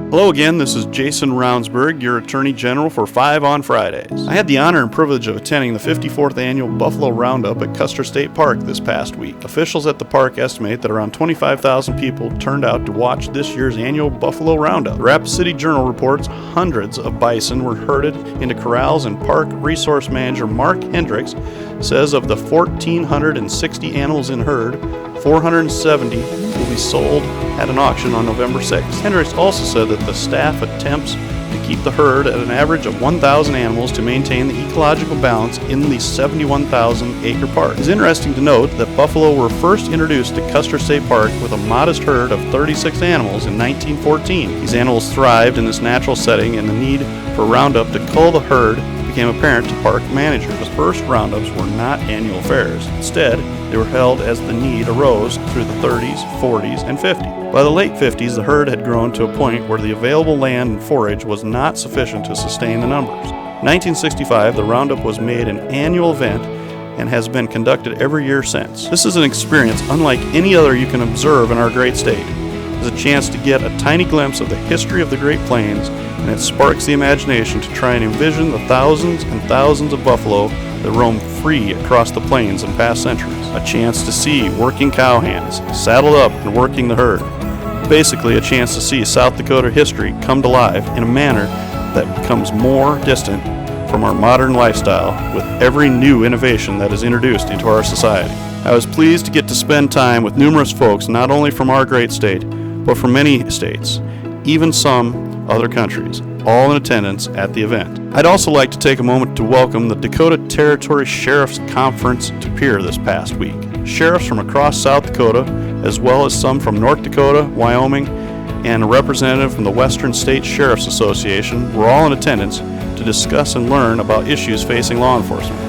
Hello again, this is Jason Ravnsborg, your Attorney General for 5 on Fridays. I had the honor and privilege of attending the 54th Annual Buffalo Roundup at Custer State Park this past week. Officials at the park estimate that around 25,000 people turned out to watch this year's annual Buffalo Roundup. The Rapid City Journal reports hundreds of bison were herded into corrals, and Park Resource Manager Mark Hendricks says of the 1,460 animals in herd, 470 will be sold at an auction on November 6th. Hendricks also said that the staff attempts to keep the herd at an average of 1,000 animals to maintain the ecological balance in the 71,000-acre park. It's interesting to note that buffalo were first introduced to Custer State Park with a modest herd of 36 animals in 1914. These animals thrived in this natural setting, and the need for Roundup to cull the herd became apparent to park managers. The first roundups were not annual fairs. Instead, they were held as the need arose through the 30s, 40s, and 50s. By the late 50s, the herd had grown to a point where the available land and forage was not sufficient to sustain the numbers. In 1965, the roundup was made an annual event and has been conducted every year since. This is an experience unlike any other you can observe in our great state. It's a chance to get a tiny glimpse of the history of the Great Plains, and it sparks the imagination to try and envision the thousands and thousands of buffalo that roam free across the plains in past centuries. A chance to see working cowhands, saddled up and working the herd. Basically, a chance to see South Dakota history come to life in a manner that becomes more distant from our modern lifestyle with every new innovation that is introduced into our society. I was pleased to get to spend time with numerous folks, not only from our great state, but from many states, even some other countries, all in attendance at the event. I'd also like to take a moment to welcome the Dakota Territory Sheriff's Conference to Pierre this past week. Sheriffs from across South Dakota, as well as some from North Dakota, Wyoming, and a representative from the Western State Sheriff's Association were all in attendance to discuss and learn about issues facing law enforcement.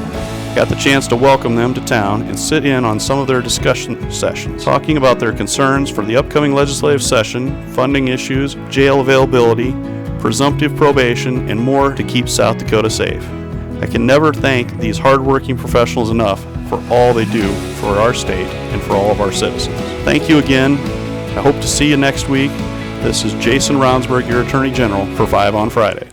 Got the chance to welcome them to town and sit in on some of their discussion sessions, talking about their concerns for the upcoming legislative session, funding issues, jail availability, presumptive probation, and more to keep South Dakota safe. I can never thank these hardworking professionals enough for all they do for our state and for all of our citizens. Thank you again. I hope to see you next week. This is Jason Ravnsborg, your Attorney General for 5 on Fridays.